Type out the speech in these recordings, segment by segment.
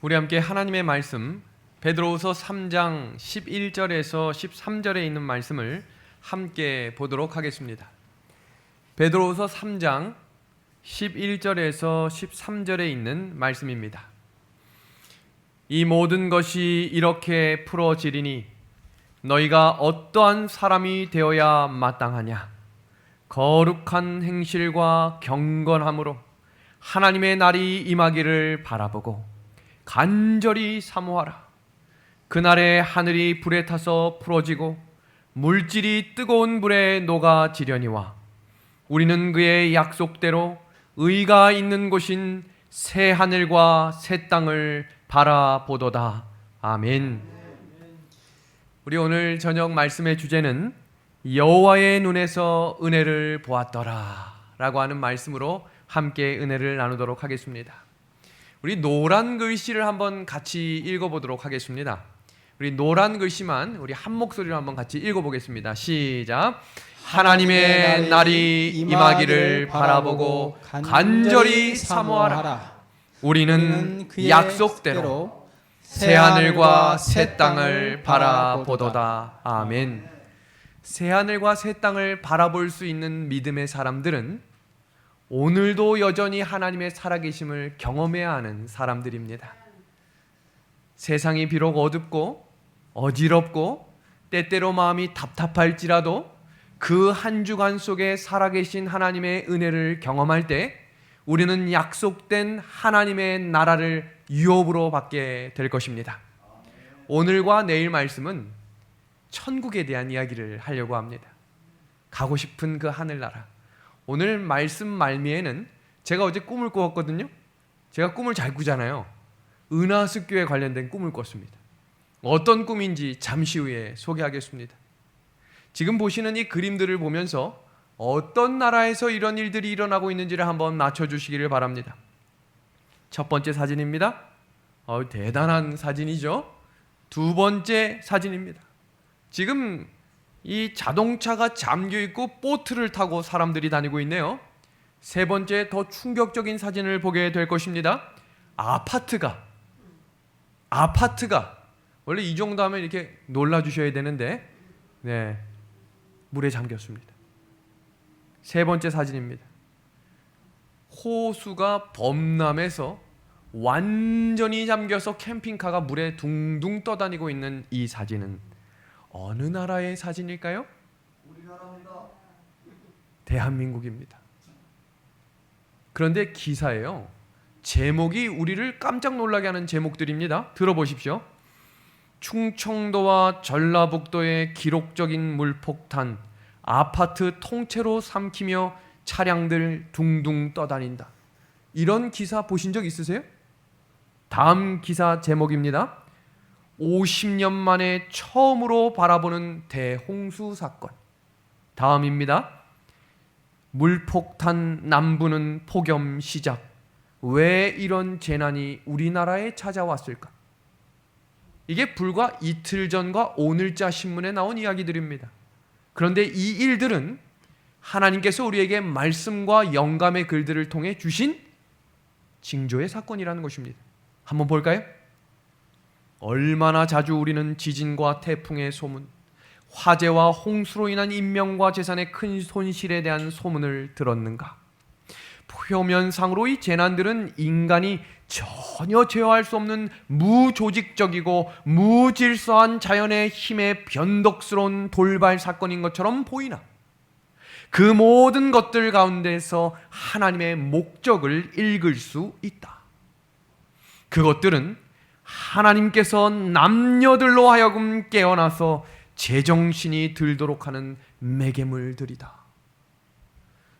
우리 함께 하나님의 말씀 베드로후서 3장 11절에서 13절에 있는 말씀을 함께 보도록 하겠습니다. 베드로후서 3장 11절에서 13절에 있는 말씀입니다. 이 모든 것이 이렇게 풀어지리니 너희가 어떠한 사람이 되어야 마땅하냐? 거룩한 행실과 경건함으로 하나님의 날이 임하기를 바라보고 간절히 사모하라. 그날에 하늘이 불에 타서 풀어지고 물질이 뜨거운 불에 녹아지려니와 우리는 그의 약속대로 의가 있는 곳인 새 하늘과 새 땅을 바라보도다. 아멘. 우리 오늘 저녁 말씀의 주제는 여호와의 눈에서 은혜를 보았더라 라고 하는 말씀으로 함께 은혜를 나누도록 하겠습니다. 우리 노란 글씨를 한번 같이 읽어보도록 하겠습니다. 우리 노란 글씨만 우리 한 목소리로 한번 같이 읽어보겠습니다. 시작. 하나님의 날이 임하기를 바라보고 간절히 사모하라. 우리는 그 약속대로 새 하늘과 새 땅을 바라보도다. 아멘. 새 하늘과 새 땅을 바라볼 수 있는 믿음의 사람들은 오늘도 여전히 하나님의 살아계심을 경험해야 하는 사람들입니다. 세상이 비록 어둡고 어지럽고 때때로 마음이 답답할지라도 그 한 주간 속에 살아계신 하나님의 은혜를 경험할 때 우리는 약속된 하나님의 나라를 유업으로 받게 될 것입니다. 오늘과 내일 말씀은 천국에 대한 이야기를 하려고 합니다. 가고 싶은 그 하늘나라. 오늘 말씀 말미에는 제가 어제 꿈을 꾸었거든요. 제가 꿈을 잘 꾸잖아요. 은하수교에 관련된 꿈을 꿨습니다. 어떤 꿈인지 잠시 후에 소개하겠습니다. 지금 보시는 이 그림들을 보면서 어떤 나라에서 이런 일들이 일어나고 있는지를 한번 맞춰주시기를 바랍니다. 첫 번째 사진입니다. 대단한 사진이죠. 두 번째 사진입니다. 지금 이 자동차가 잠겨있고 보트를 타고 사람들이 다니고 있네요. 세 번째 더 충격적인 사진을 보게 될 것입니다. 아파트가 원래 이 정도 하면 이렇게 놀라주셔야 되는데 물에 잠겼습니다. 세 번째 사진입니다. 호수가 범람해서 완전히 잠겨서 캠핑카가 물에 둥둥 떠다니고 있는 이 사진은 어느 나라의 사진일까요? 우리나라입니다. 대한민국입니다. 그런데 기사예요. 제목이 우리를 깜짝 놀라게 하는 제목들입니다. 들어보십시오. 충청도와 전라북도의 기록적인 물폭탄, 아파트 통째로 삼키며 차량들 둥둥 떠다닌다. 이런 기사 보신 적 있으세요? 다음 기사 제목입니다. 50년 만에 처음으로 바라보는 대홍수 사건. 다음입니다. 물폭탄 남부는 폭염 시작. 왜 이런 재난이 우리나라에 찾아왔을까? 이게 불과 이틀 전과 오늘자 신문에 나온 이야기들입니다. 그런데 이 일들은 하나님께서 우리에게 말씀과 영감의 글들을 통해 주신 징조의 사건이라는 것입니다. 한번 볼까요? 얼마나 자주 우리는 지진과 태풍의 소문, 화재와 홍수로 인한 인명과 재산의 큰 손실에 대한 소문을 들었는가? 표면상으로 이 재난들은 인간이 전혀 제어할 수 없는 무조직적이고 무질서한 자연의 힘에 변덕스러운 돌발 사건인 것처럼 보이나? 그 모든 것들 가운데서 하나님의 목적을 읽을 수 있다. 그것들은 하나님께서 남녀들로 하여금 깨어나서 제정신이 들도록 하는 매개물들이다.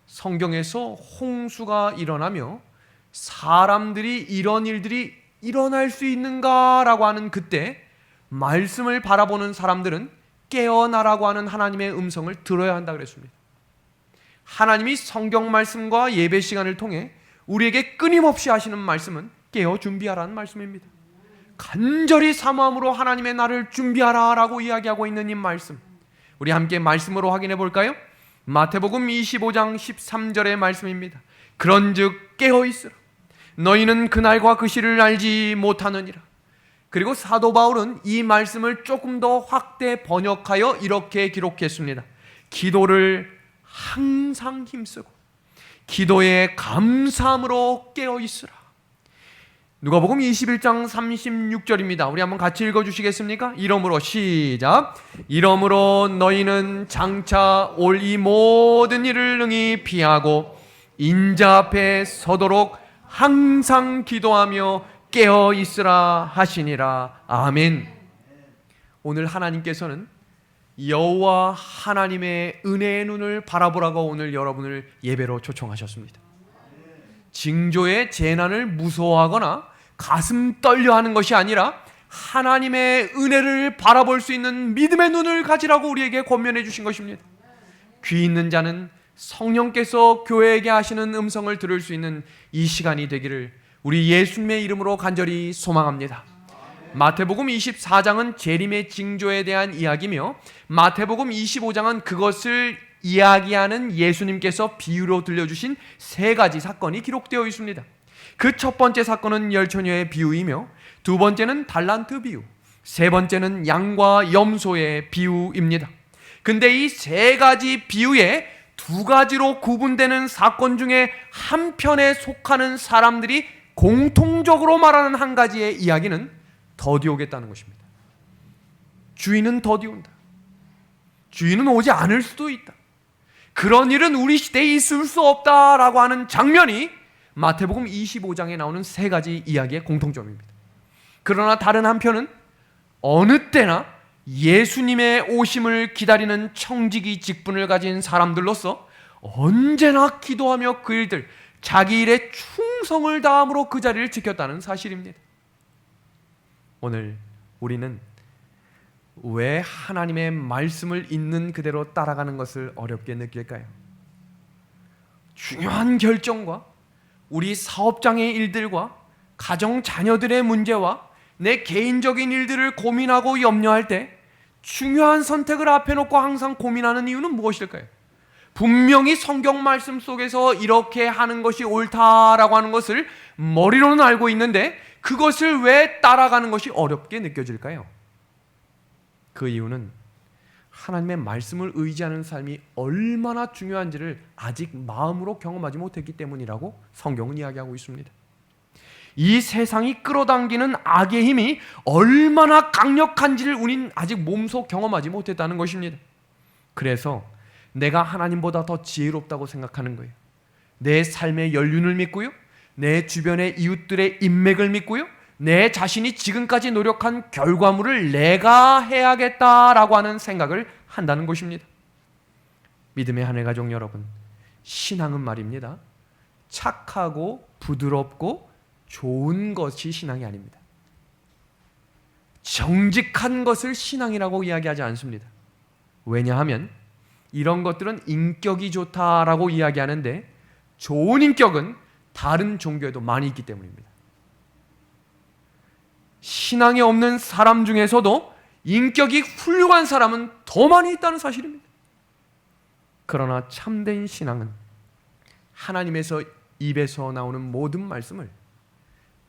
성경에서 홍수가 일어나며 사람들이 이런 일들이 일어날 수 있는가라고 하는 그때 말씀을 바라보는 사람들은 깨어나라고 하는 하나님의 음성을 들어야 한다 그랬습니다. 하나님이 성경 말씀과 예배 시간을 통해 우리에게 끊임없이 하시는 말씀은 깨어 준비하라는 말씀입니다. 간절히 사모함으로 하나님의 날을 준비하라라고 이야기하고 있는 이 말씀, 우리 함께 말씀으로 확인해 볼까요? 마태복음 25장 13절의 말씀입니다. 그런즉 깨어있으라. 너희는 그날과 그 시를 알지 못하느니라. 그리고 사도 바울은 이 말씀을 조금 더 확대 번역하여 이렇게 기록했습니다. 기도를 항상 힘쓰고 기도에 감사함으로 깨어 있으라. 누가복음 21장 36절입니다. 우리 한번 같이 읽어주시겠습니까? 이러므로 시작. 이러므로 너희는 장차 올 이 모든 일을 능히 피하고 인자 앞에 서도록 항상 기도하며 깨어 있으라 하시니라. 아멘. 오늘 하나님께서는 여호와 하나님의 은혜의 눈을 바라보라고 오늘 여러분을 예배로 초청하셨습니다. 징조의 재난을 무서워하거나 가슴 떨려하는 것이 아니라 하나님의 은혜를 바라볼 수 있는 믿음의 눈을 가지라고 우리에게 권면해 주신 것입니다. 귀 있는 자는 성령께서 교회에게 하시는 음성을 들을 수 있는 이 시간이 되기를 우리 예수님의 이름으로 간절히 소망합니다. 마태복음 24장은 재림의 징조에 대한 이야기며 마태복음 25장은 그것을 이야기하는 예수님께서 비유로 들려주신 세 가지 사건이 기록되어 있습니다. 그 첫 번째 사건은 열처녀의 비유이며 두 번째는 달란트 비유, 세 번째는 양과 염소의 비유입니다. 근데 이 세 가지 비유에 두 가지로 구분되는 사건 중에 한 편에 속하는 사람들이 공통적으로 말하는 한 가지의 이야기는 더디 오겠다는 것입니다. 주인은 더디 온다. 주인은 오지 않을 수도 있다. 그런 일은 우리 시대에 있을 수 없다라고 하는 장면이 마태복음 25장에 나오는 세 가지 이야기의 공통점입니다. 그러나 다른 한편은 어느 때나 예수님의 오심을 기다리는 청지기 직분을 가진 사람들로서 언제나 기도하며 그 일들, 자기 일에 충성을 다함으로 그 자리를 지켰다는 사실입니다. 오늘 우리는 왜 하나님의 말씀을 있는 그대로 따라가는 것을 어렵게 느낄까요? 중요한 결정과 우리 사업장의 일들과 가정 자녀들의 문제와 내 개인적인 일들을 고민하고 염려할 때 중요한 선택을 앞에 놓고 항상 고민하는 이유는 무엇일까요? 분명히 성경 말씀 속에서 이렇게 하는 것이 옳다라고 하는 것을 머리로는 알고 있는데 그것을 왜 따라가는 것이 어렵게 느껴질까요? 그 이유는 하나님의 말씀을 의지하는 삶이 얼마나 중요한지를 아직 마음으로 경험하지 못했기 때문이라고 성경은 이야기하고 있습니다. 이 세상이 끌어당기는 악의 힘이 얼마나 강력한지를 우린 아직 몸소 경험하지 못했다는 것입니다. 그래서 내가 하나님보다 더 지혜롭다고 생각하는 거예요. 내 삶의 연륜을 믿고요, 내 주변의 이웃들의 인맥을 믿고요, 내 자신이 지금까지 노력한 결과물을 내가 해야겠다라고 하는 생각을 한다는 것입니다. 믿음의 하늘 가족 여러분, 신앙은 말입니다, 착하고 부드럽고 좋은 것이 신앙이 아닙니다. 정직한 것을 신앙이라고 이야기하지 않습니다. 왜냐하면 이런 것들은 인격이 좋다라고 이야기하는데 좋은 인격은 다른 종교에도 많이 있기 때문입니다. 신앙이 없는 사람 중에서도 인격이 훌륭한 사람은 더 많이 있다는 사실입니다. 그러나 참된 신앙은 하나님에서 입에서 나오는 모든 말씀을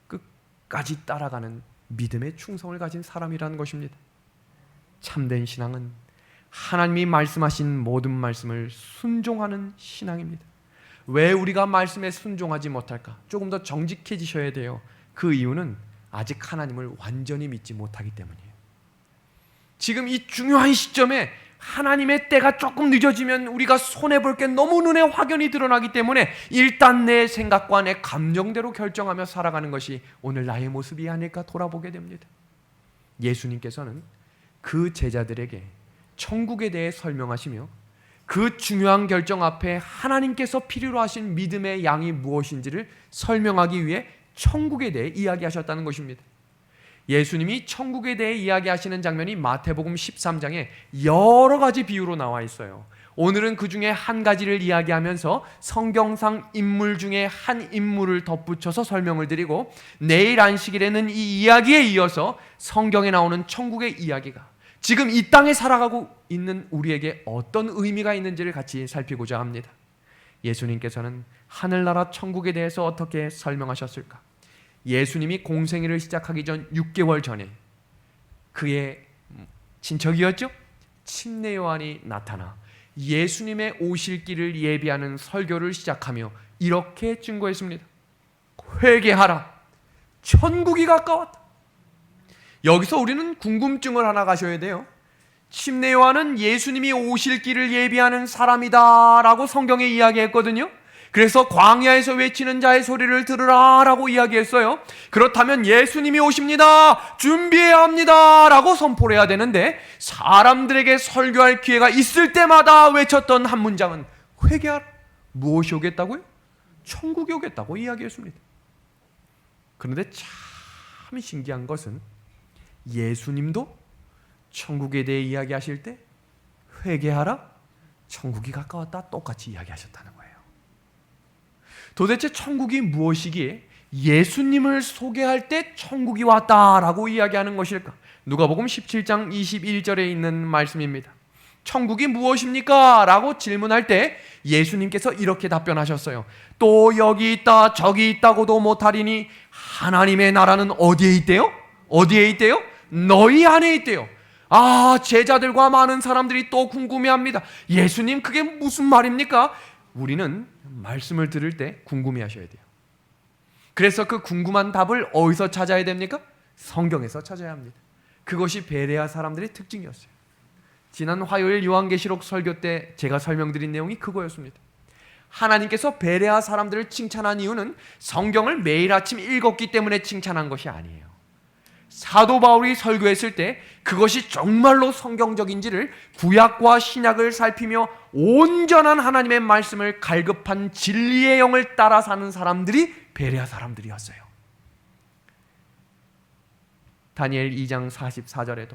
끝까지 따라가는 믿음의 충성을 가진 사람이라는 것입니다. 참된 신앙은 하나님이 말씀하신 모든 말씀을 순종하는 신앙입니다. 왜 우리가 말씀에 순종하지 못할까? 조금 더 정직해지셔야 돼요. 그 이유는 아직 하나님을 완전히 믿지 못하기 때문이에요. 지금 이 중요한 시점에 하나님의 때가 조금 늦어지면 우리가 손해볼 게 너무 눈에 확연히 드러나기 때문에 일단 내 생각과 내 감정대로 결정하며 살아가는 것이 오늘 나의 모습이 아닐까 돌아보게 됩니다. 예수님께서는 그 제자들에게 천국에 대해 설명하시며 그 중요한 결정 앞에 하나님께서 필요로 하신 믿음의 양이 무엇인지를 설명하기 위해 천국에 대해 이야기하셨다는 것입니다. 예수님이 천국에 대해 이야기하시는 장면이 마태복음 13장에 여러 가지 비유로 나와 있어요. 오늘은 그 중에 한 가지를 이야기하면서 성경상 인물 중에 한 인물을 덧붙여서 설명을 드리고 내일 안식일에는 이 이야기에 이어서 성경에 나오는 천국의 이야기가 지금 이 땅에 살아가고 있는 우리에게 어떤 의미가 있는지를 같이 살피고자 합니다. 예수님께서는 하늘나라 천국에 대해서 어떻게 설명하셨을까? 예수님이 공생애를 시작하기 전 6개월 전에 그의 친척이었죠? 침례 요한이 나타나 예수님의 오실 길을 예비하는 설교를 시작하며 이렇게 증거했습니다. 회개하라, 천국이 가까웠다. 여기서 우리는 궁금증을 하나 가셔야 돼요. 침례 요한은 예수님이 오실 길을 예비하는 사람이다 라고 성경에 이야기했거든요. 그래서 광야에서 외치는 자의 소리를 들으라 라고 이야기했어요. 그렇다면 예수님이 오십니다, 준비해야 합니다 라고 선포를 해야 되는데, 사람들에게 설교할 기회가 있을 때마다 외쳤던 한 문장은 회개하라. 무엇이 오겠다고요? 천국이 오겠다고 이야기했습니다. 그런데 참 신기한 것은 예수님도 천국에 대해 이야기하실 때 회개하라, 천국이 가까웠다 똑같이 이야기하셨다는 거예요. 도대체 천국이 무엇이기에 예수님을 소개할 때 천국이 왔다라고 이야기하는 것일까? 누가복음 17장 21절에 있는 말씀입니다. 천국이 무엇입니까? 라고 질문할 때 예수님께서 이렇게 답변하셨어요. 또 여기 있다 저기 있다고도 못하리니 하나님의 나라는 어디에 있대요? 어디에 있대요? 너희 안에 있대요. 제자들과 많은 사람들이 또 궁금해합니다. 예수님, 그게 무슨 말입니까? 우리는 말씀을 들을 때 궁금해하셔야 돼요. 그래서 그 궁금한 답을 어디서 찾아야 됩니까? 성경에서 찾아야 합니다. 그것이 베레아 사람들의 특징이었어요. 지난 화요일 요한계시록 설교 때 제가 설명드린 내용이 그거였습니다. 하나님께서 베레아 사람들을 칭찬한 이유는 성경을 매일 아침 읽었기 때문에 칭찬한 것이 아니에요. 사도 바울이 설교했을 때 그것이 정말로 성경적인지를 구약과 신약을 살피며 온전한 하나님의 말씀을 갈급한 진리의 영을 따라 사는 사람들이 베레아 사람들이었어요. 다니엘 2장 44절에도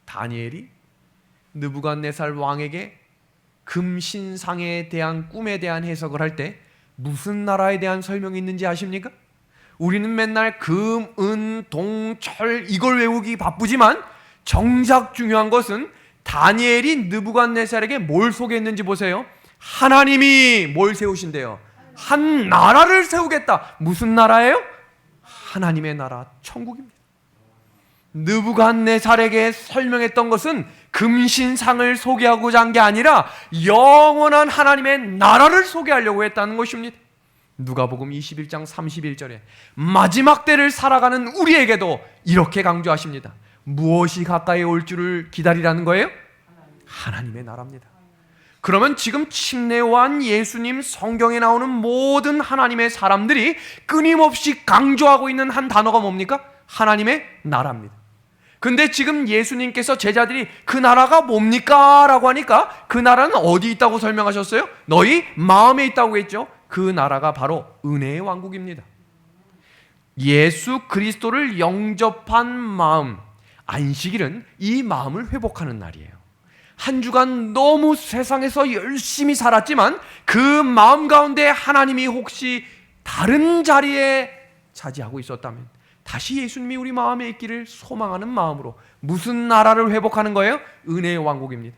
다니엘이 느부갓네살 왕에게 금신상에 대한 꿈에 대한 해석을 할 때 무슨 나라에 대한 설명이 있는지 아십니까? 우리는 맨날 금, 은, 동, 철 이걸 외우기 바쁘지만 정작 중요한 것은 다니엘이 느부갓네살에게 뭘 소개했는지 보세요. 하나님이 뭘 세우신대요? 한 나라를 세우겠다. 무슨 나라예요? 하나님의 나라, 천국입니다. 느부갓네살에게 설명했던 것은 금신상을 소개하고자 한 게 아니라 영원한 하나님의 나라를 소개하려고 했다는 것입니다. 누가복음 21장 31절에 마지막 때를 살아가는 우리에게도 이렇게 강조하십니다. 무엇이 가까이 올 줄을 기다리라는 거예요? 하나님의 나라입니다. 그러면 지금 침례 요한, 예수님, 성경에 나오는 모든 하나님의 사람들이 끊임없이 강조하고 있는 한 단어가 뭡니까? 하나님의 나라입니다. 근데 지금 예수님께서 제자들이 그 나라가 뭡니까? 라고 하니까 그 나라는 어디 있다고 설명하셨어요? 너희 마음에 있다고 했죠. 그 나라가 바로 은혜의 왕국입니다. 예수 그리스도를 영접한 마음, 안식일은 이 마음을 회복하는 날이에요. 한 주간 너무 세상에서 열심히 살았지만 그 마음 가운데 하나님이 혹시 다른 자리에 차지하고 있었다면 다시 예수님이 우리 마음에 있기를 소망하는 마음으로 무슨 나라를 회복하는 거예요? 은혜의 왕국입니다.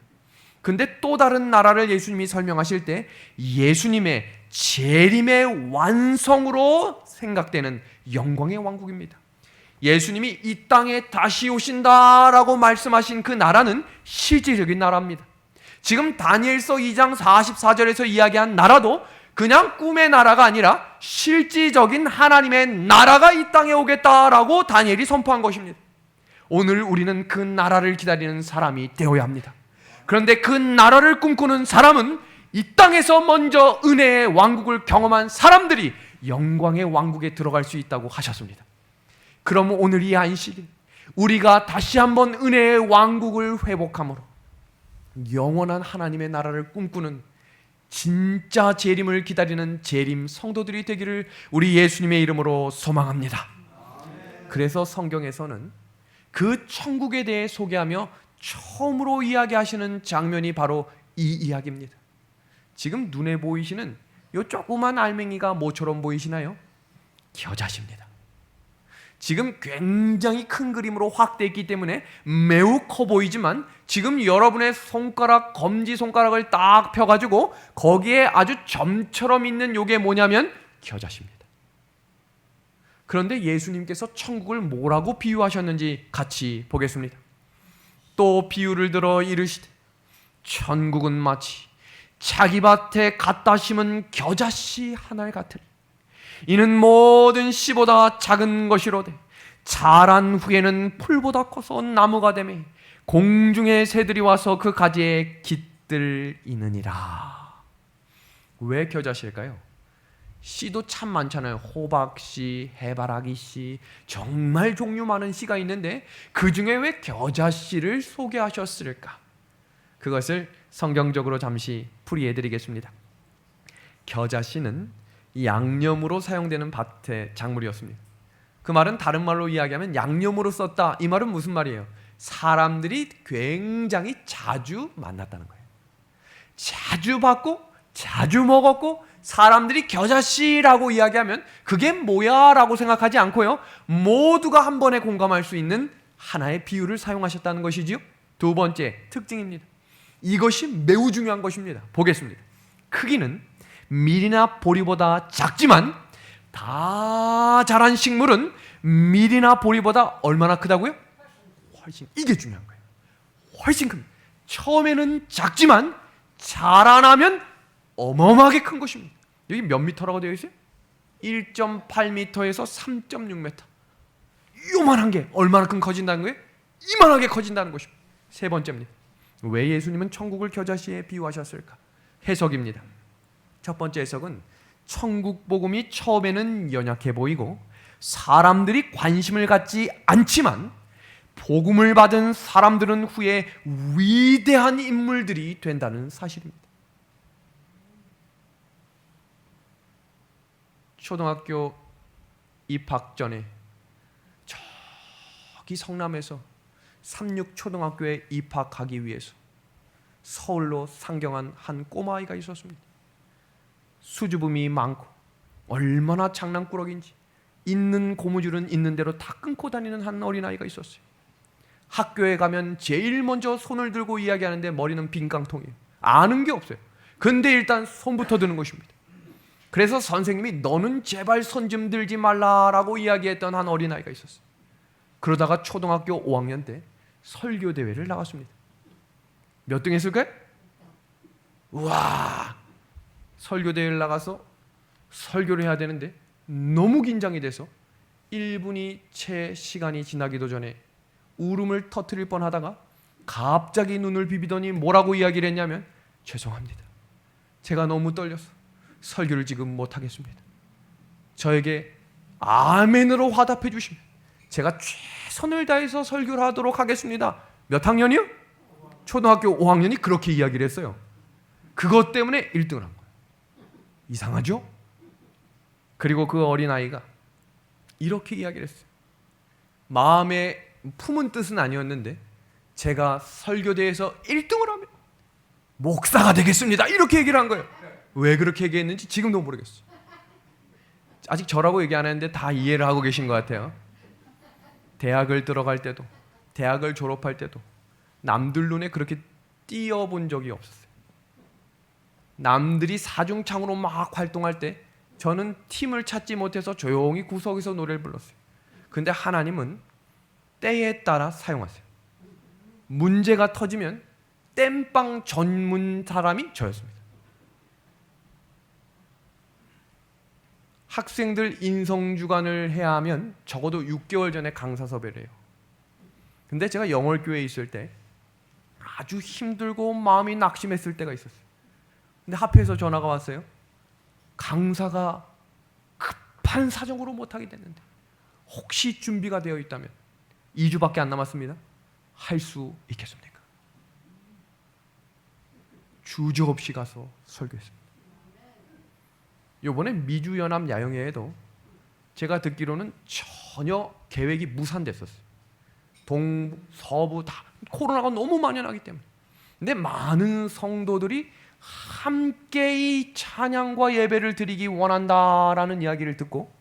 근데 또 다른 나라를 예수님이 설명하실 때 예수님의 재림의 완성으로 생각되는 영광의 왕국입니다. 예수님이 이 땅에 다시 오신다라고 말씀하신 그 나라는 실질적인 나라입니다. 지금 다니엘서 2장 44절에서 이야기한 나라도 그냥 꿈의 나라가 아니라 실질적인 하나님의 나라가 이 땅에 오겠다라고 다니엘이 선포한 것입니다. 오늘 우리는 그 나라를 기다리는 사람이 되어야 합니다. 그런데 그 나라를 꿈꾸는 사람은 이 땅에서 먼저 은혜의 왕국을 경험한 사람들이 영광의 왕국에 들어갈 수 있다고 하셨습니다. 그럼 오늘 이 안식일 우리가 다시 한번 은혜의 왕국을 회복함으로 영원한 하나님의 나라를 꿈꾸는 진짜 재림을 기다리는 재림 성도들이 되기를 우리 예수님의 이름으로 소망합니다. 그래서 성경에서는 그 천국에 대해 소개하며 처음으로 이야기하시는 장면이 바로 이 이야기입니다. 지금 눈에 보이시는 이 조그만 알맹이가 뭐처럼 보이시나요? 겨자씨입니다. 지금 굉장히 큰 그림으로 확대했기 때문에 매우 커 보이지만 지금 여러분의 손가락, 검지손가락을 딱 펴가지고 거기에 아주 점처럼 있는 요게 뭐냐면 겨자씨입니다. 그런데 예수님께서 천국을 뭐라고 비유하셨는지 같이 보겠습니다. 또 비유를 들어 이르시되 천국은 마치 자기 밭에 갖다 심은 겨자씨 하나 같으리. 이는 모든 씨보다 작은 것이로되 자란 후에는 풀보다 커서 나무가 되매 공중의 새들이 와서 그 가지에 깃들이느니라. 왜 겨자씨일까요? 씨도 참 많잖아요. 호박씨, 해바라기씨, 정말 종류 많은 씨가 있는데 그 중에 왜 겨자씨를 소개하셨을까? 그것을 성경적으로 잠시 풀이해드리겠습니다. 겨자씨는 양념으로 사용되는 밭의 작물이었습니다. 그 말은 다른 말로 이야기하면 양념으로 썼다. 이 말은 무슨 말이에요? 사람들이 굉장히 자주 만났다는 거예요. 자주 봤고 자주 먹었고 사람들이 겨자씨라고 이야기하면 그게 뭐야? 라고 생각하지 않고요, 모두가 한 번에 공감할 수 있는 하나의 비유를 사용하셨다는 것이지요. 두 번째 특징입니다. 이것이 매우 중요한 것입니다. 보겠습니다. 크기는 밀이나 보리보다 작지만 다 자란 식물은 밀이나 보리보다 얼마나 크다고요? 훨씬. 이게 중요한 거예요. 훨씬 큽니다. 처음에는 작지만 자라나면 어마어마하게 큰 것입니다. 여기 몇 미터라고 되어 있어요? 1.8m에서 3.6m. 요만한 게 얼마나큼 커진다는 거예요? 이만하게 커진다는 것입니다. 세 번째입니다. 왜 예수님은 천국을 겨자씨에 비유하셨을까? 해석입니다. 첫 번째 해석은 천국 복음이 처음에는 연약해 보이고 사람들이 관심을 갖지 않지만 복음을 받은 사람들은 후에 위대한 인물들이 된다는 사실입니다. 초등학교 입학 전에 저기 성남에서 삼육초등학교에 입학하기 위해서 서울로 상경한 한 꼬마아이가 있었습니다. 수줍음이 많고 얼마나 장난꾸러기인지 있는 고무줄은 있는 대로 다 끊고 다니는 한 어린아이가 있었어요. 학교에 가면 제일 먼저 손을 들고 이야기하는데 머리는 빈깡통이에요. 아는 게 없어요. 근데 일단 손부터 드는 것입니다. 그래서 선생님이 너는 제발 손 좀 들지 말라라고 이야기했던 한 어린아이가 있었어요. 그러다가 초등학교 5학년 때 설교대회를 나갔습니다. 몇 등 했을까요? 우와! 설교대회를 나가서 설교를 해야 되는데 너무 긴장이 돼서 1분이 채 시간이 지나기도 전에 울음을 터뜨릴 뻔하다가 갑자기 눈을 비비더니 뭐라고 이야기를 했냐면 죄송합니다. 제가 너무 떨려서 설교를 지금 못하겠습니다. 저에게 아멘으로 화답해 주시면 제가 최선을 다해서 설교를 하도록 하겠습니다. 몇 학년이요? 초등학교 5학년이 그렇게 이야기를 했어요. 그것 때문에 1등을 한 거예요. 이상하죠? 그리고 그 어린아이가 이렇게 이야기를 했어요. 마음에 품은 뜻은 아니었는데 제가 설교대회에서 1등을 하면 목사가 되겠습니다. 이렇게 얘기를 한 거예요. 왜 그렇게 얘기했는지 지금도 모르겠어요. 아직 저라고 얘기 안 했는데 다 이해를 하고 계신 것 같아요. 대학을 들어갈 때도 대학을 졸업할 때도 남들 눈에 그렇게 띄어본 적이 없었어요. 남들이 사중창으로 막 활동할 때 저는 팀을 찾지 못해서 조용히 구석에서 노래를 불렀어요. 근데 하나님은 때에 따라 사용하세요. 문제가 터지면 땜빵 전문 사람이 저였습니다. 학생들 인성주간을 해야 하면 적어도 6개월 전에 강사 섭외를 해요. 근데 제가 영월교회에 있을 때 아주 힘들고 마음이 낙심했을 때가 있었어요. 근데 하필해서 전화가 왔어요. 강사가 급한 사정으로 못하게 됐는데 혹시 준비가 되어 있다면 2주밖에 안 남았습니다. 할 수 있겠습니까? 주저없이 가서 설교했습니다. 이번에 미주연합 야영회에도 제가 듣기로는 전혀 계획이 무산됐었어요. 동부, 서부 다 코로나가 너무 만연하기 때문에. 근데 많은 성도들이 함께 이 찬양과 예배를 드리기 원한다라는 이야기를 듣고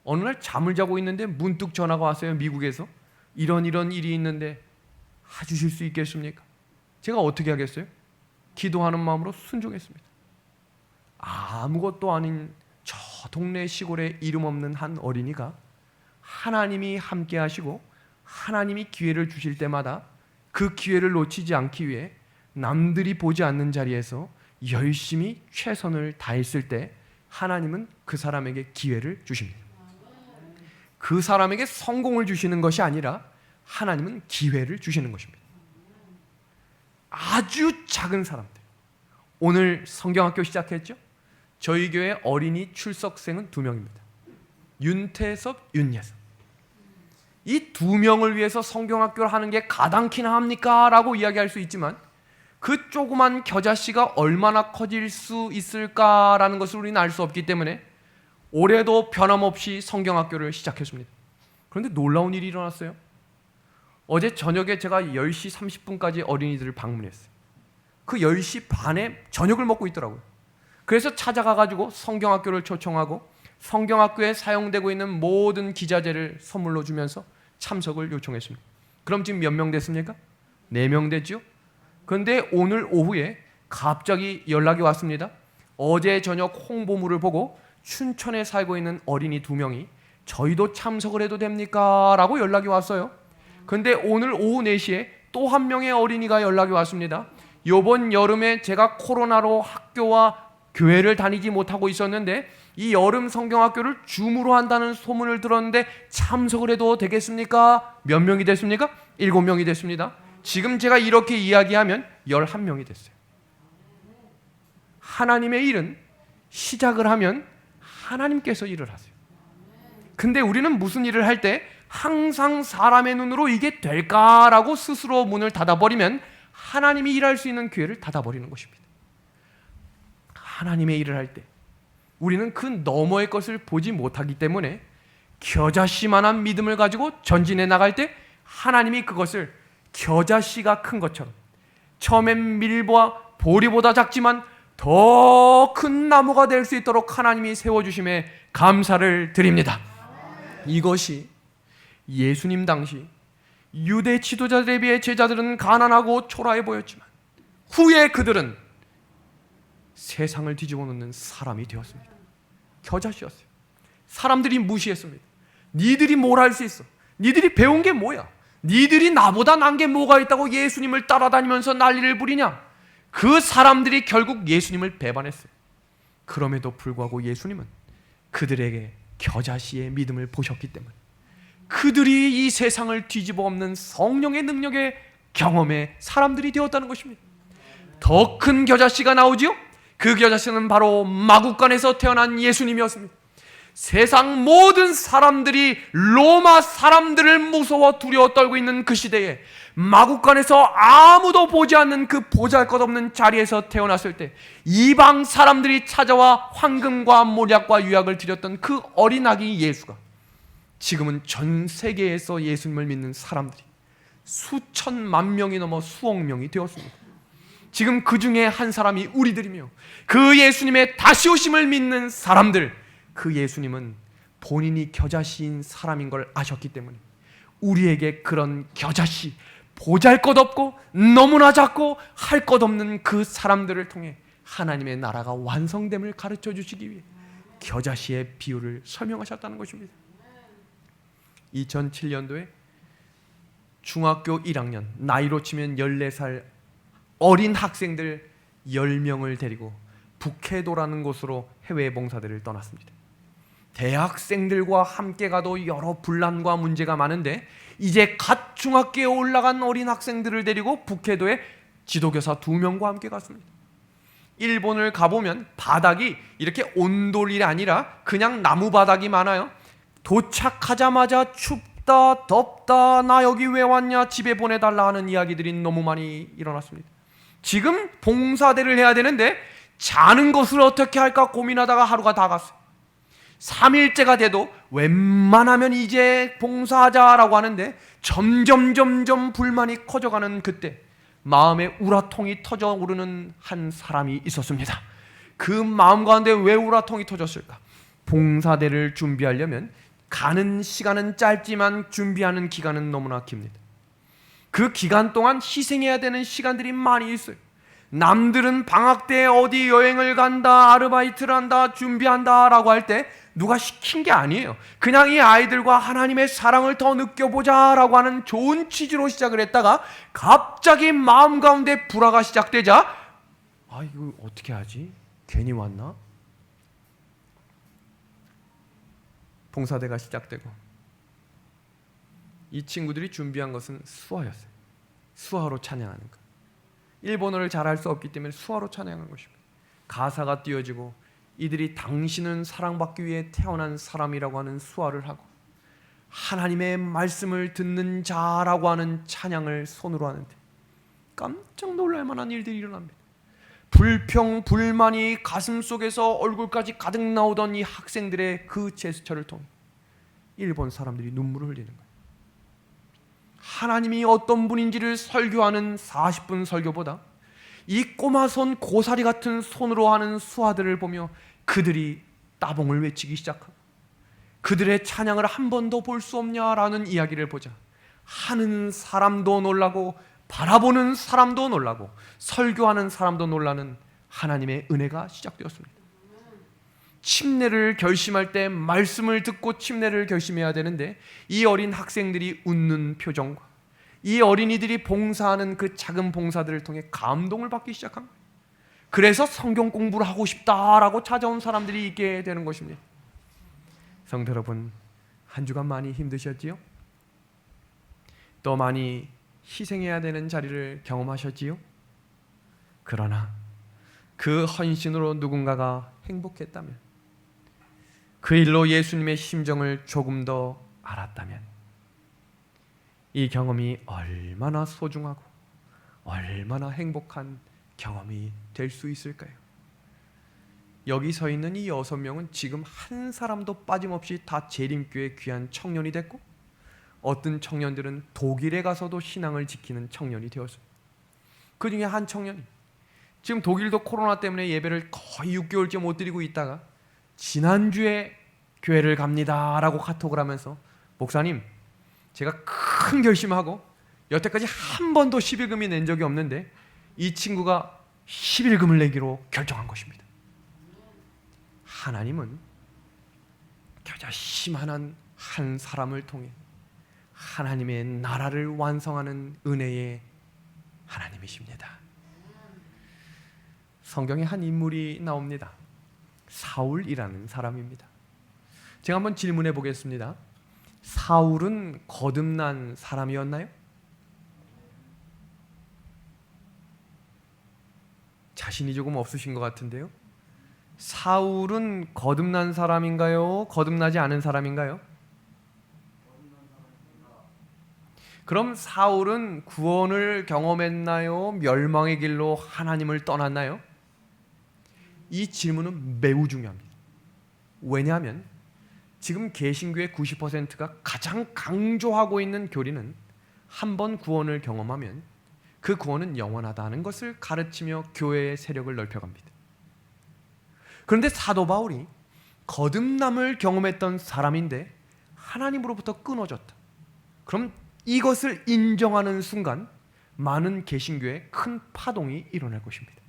어느 날 잠을 자고 있는데 문득 전화가 왔어요. 미국에서 이런 일이 있는데 해주실 수 있겠습니까? 제가 어떻게 하겠어요? 기도하는 마음으로 순종했습니다. 아무것도 아닌 저 동네 시골에 이름 없는 한 어린이가 하나님이 함께 하시고 하나님이 기회를 주실 때마다 그 기회를 놓치지 않기 위해 남들이 보지 않는 자리에서 열심히 최선을 다했을 때 하나님은 그 사람에게 기회를 주십니다. 그 사람에게 성공을 주시는 것이 아니라 하나님은 기회를 주시는 것입니다. 아주 작은 사람들. 오늘 성경학교 시작했죠? 저희 교회 어린이 출석생은 2명입니다. 윤태섭, 윤예섭. 이 2명을 위해서 성경학교를 하는 게 가당키나 합니까? 라고 이야기할 수 있지만 그 조그만 겨자씨가 얼마나 커질 수 있을까라는 것을 우리는 알 수 없기 때문에 올해도 변함없이 성경학교를 시작했습니다. 그런데 놀라운 일이 일어났어요. 어제 저녁에 제가 10시 30분까지 어린이들을 방문했어요. 그 10시 반에 저녁을 먹고 있더라고요. 그래서 찾아가가지고 성경학교를 초청하고 성경학교에 사용되고 있는 모든 기자재를 선물로 주면서 참석을 요청했습니다. 그럼 지금 몇 명 됐습니까? 4명 됐죠? 그런데 오늘 오후에 갑자기 연락이 왔습니다. 어제 저녁 홍보물을 보고 춘천에 살고 있는 어린이 2명이 저희도 참석을 해도 됩니까? 라고 연락이 왔어요. 그런데 오늘 오후 4시에 또 한 명의 어린이가 연락이 왔습니다. 이번 여름에 제가 코로나로 학교와 교회를 다니지 못하고 있었는데 이 여름 성경학교를 줌으로 한다는 소문을 들었는데 참석을 해도 되겠습니까? 몇 명이 됐습니까? 7명이 됐습니다. 지금 제가 이렇게 이야기하면 11명이 됐어요. 하나님의 일은 시작을 하면 하나님께서 일을 하세요. 근데 우리는 무슨 일을 할 때 항상 사람의 눈으로 이게 될까라고 스스로 문을 닫아버리면 하나님이 일할 수 있는 기회를 닫아버리는 것입니다. 하나님의 일을 할 때 우리는 그 너머의 것을 보지 못하기 때문에 겨자씨만한 믿음을 가지고 전진해 나갈 때 하나님이 그것을 겨자씨가 큰 것처럼 처음엔 밀과 보리보다 작지만 더 큰 나무가 될 수 있도록 하나님이 세워주심에 감사를 드립니다. 이것이 예수님 당시 유대 지도자들에 비해 제자들은 가난하고 초라해 보였지만 후에 그들은 세상을 뒤집어 놓는 사람이 되었습니다. 겨자씨였어요. 사람들이 무시했습니다. 니들이 뭘 할 수 있어? 니들이 배운 게 뭐야? 니들이 나보다 난 게 뭐가 있다고 예수님을 따라다니면서 난리를 부리냐? 그 사람들이 결국 예수님을 배반했어요. 그럼에도 불구하고 예수님은 그들에게 겨자씨의 믿음을 보셨기 때문에 그들이 이 세상을 뒤집어 엎는 성령의 능력의 경험의 사람들이 되었다는 것입니다. 더 큰 겨자씨가 나오지요? 그 겨자씨는 바로 마구간에서 태어난 예수님이었습니다. 세상 모든 사람들이 로마 사람들을 무서워 두려워 떨고 있는 그 시대에 마구간에서 아무도 보지 않는 그 보잘것없는 자리에서 태어났을 때 이방 사람들이 찾아와 황금과 몰약과 유약을 드렸던 그 어린 아기 예수가 지금은 전 세계에서 예수님을 믿는 사람들이 수천만 명이 넘어 수억 명이 되었습니다. 지금 그 중에 한 사람이 우리들이며 그 예수님의 다시 오심을 믿는 사람들, 그 예수님은 본인이 겨자씨인 사람인 걸 아셨기 때문에 우리에게 그런 겨자씨, 보잘것없고 너무나 작고 할 것 없는 그 사람들을 통해 하나님의 나라가 완성됨을 가르쳐 주시기 위해 겨자씨의 비유를 설명하셨다는 것입니다. 2007년도에 중학교 1학년, 나이로 치면 14살 어린 학생들 10명을 데리고 북해도라는 곳으로 해외 봉사대를 떠났습니다. 대학생들과 함께 가도 여러 분란과 문제가 많은데 이제 갓 중학교에 올라간 어린 학생들을 데리고 북해도에 지도교사 2명과 함께 갔습니다. 일본을 가보면 바닥이 이렇게 온돌이 아니라 그냥 나무 바닥이 많아요. 도착하자마자 춥다 덥다 나 여기 왜 왔냐 집에 보내달라 하는 이야기들이 너무 많이 일어났습니다. 지금 봉사대를 해야 되는데 자는 것을 어떻게 할까 고민하다가 하루가 다 갔어요. 3일째가 돼도 웬만하면 이제 봉사하자라고 하는데 점점 불만이 커져가는 그때 마음에 우라통이 터져 오르는 한 사람이 있었습니다. 그 마음 가운데 왜 우라통이 터졌을까? 봉사대를 준비하려면 가는 시간은 짧지만 준비하는 기간은 너무나 깁니다. 그 기간 동안 희생해야 되는 시간들이 많이 있어요. 남들은 방학 때 어디 여행을 간다, 아르바이트를 한다, 준비한다 라고 할 때 누가 시킨 게 아니에요. 그냥 이 아이들과 하나님의 사랑을 더 느껴보자 라고 하는 좋은 취지로 시작을 했다가 갑자기 마음 가운데 불화가 시작되자 이거 어떻게 하지? 괜히 왔나? 봉사대가 시작되고 이 친구들이 준비한 것은 수화였어요. 수화로 찬양하는 것. 일본어를 잘할 수 없기 때문에 수화로 찬양한 것입니다. 가사가 띄어지고 이들이 당신은 사랑받기 위해 태어난 사람이라고 하는 수화를 하고 하나님의 말씀을 듣는 자라고 하는 찬양을 손으로 하는데 깜짝 놀랄 만한 일들이 일어납니다. 불평, 불만이 가슴속에서 얼굴까지 가득 나오던 이 학생들의 그 제스처를 통해 일본 사람들이 눈물을 흘리는 거예요. 하나님이 어떤 분인지를 설교하는 40분 설교보다 이 꼬마 손 고사리 같은 손으로 하는 수화들을 보며 그들이 따봉을 외치기 시작하고 그들의 찬양을 한 번 더 볼 수 없냐라는 이야기를 보자 하는 사람도 놀라고 바라보는 사람도 놀라고 설교하는 사람도 놀라는 하나님의 은혜가 시작되었습니다. 침례를 결심할 때 말씀을 듣고 침례를 결심해야 되는데 이 어린 학생들이 웃는 표정과 이 어린이들이 봉사하는 그 작은 봉사들을 통해 감동을 받기 시작한 거예요. 그래서 성경 공부를 하고 싶다라고 찾아온 사람들이 있게 되는 것입니다. 성도 여러분, 한 주간 많이 힘드셨지요? 또 많이 희생해야 되는 자리를 경험하셨지요? 그러나 그 헌신으로 누군가가 행복했다면, 그 일로 예수님의 심정을 조금 더 알았다면 이 경험이 얼마나 소중하고 얼마나 행복한 경험이 될 수 있을까요? 여기 서 있는 이 6명은 지금 한 사람도 빠짐없이 다 재림교의 귀한 청년이 됐고 어떤 청년들은 독일에 가서도 신앙을 지키는 청년이 되었습니다. 그 중에 한 청년이 지금 독일도 코로나 때문에 예배를 거의 6개월째 못 드리고 있다가 지난주에 교회를 갑니다 라고 카톡을 하면서 목사님, 제가 큰 결심하고 여태까지 한 번도 11금이 낸 적이 없는데 이 친구가 11금을 내기로 결정한 것입니다. 하나님은 겨자씨만한 한 사람을 통해 하나님의 나라를 완성하는 은혜의 하나님이십니다. 성경에 한 인물이 나옵니다. 사울이라는 사람입니다. 제가 한번 질문해 보겠습니다. 사울은 거듭난 사람이었나요? 자신이 조금 없으신 것 같은데요. 사울은 거듭난 사람인가요? 거듭나지 않은 사람인가요? 그럼 사울은 구원을 경험했나요? 멸망의 길로 하나님을 떠났나요? 이 질문은 매우 중요합니다. 왜냐하면 지금 개신교의 90%가 가장 강조하고 있는 교리는 한 번 구원을 경험하면 그 구원은 영원하다는 것을 가르치며 교회의 세력을 넓혀갑니다. 그런데 사도 바울이 거듭남을 경험했던 사람인데 하나님으로부터 끊어졌다. 그럼 이것을 인정하는 순간 많은 개신교에 큰 파동이 일어날 것입니다.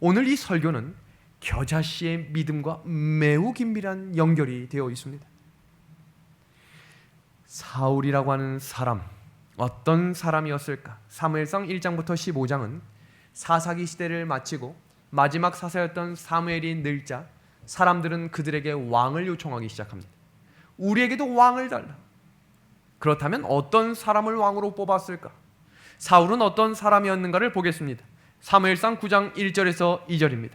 오늘 이 설교는 겨자씨의 믿음과 매우 긴밀한 연결이 되어 있습니다. 사울이라고 하는 사람, 어떤 사람이었을까? 사무엘상 1장부터 15장은 사사기 시대를 마치고 마지막 사사였던 사무엘이 늙자 사람들은 그들에게 왕을 요청하기 시작합니다. 우리에게도 왕을 달라. 그렇다면 어떤 사람을 왕으로 뽑았을까? 사울은 어떤 사람이었는가를 보겠습니다. 사무엘상 9장 1절에서 2절입니다.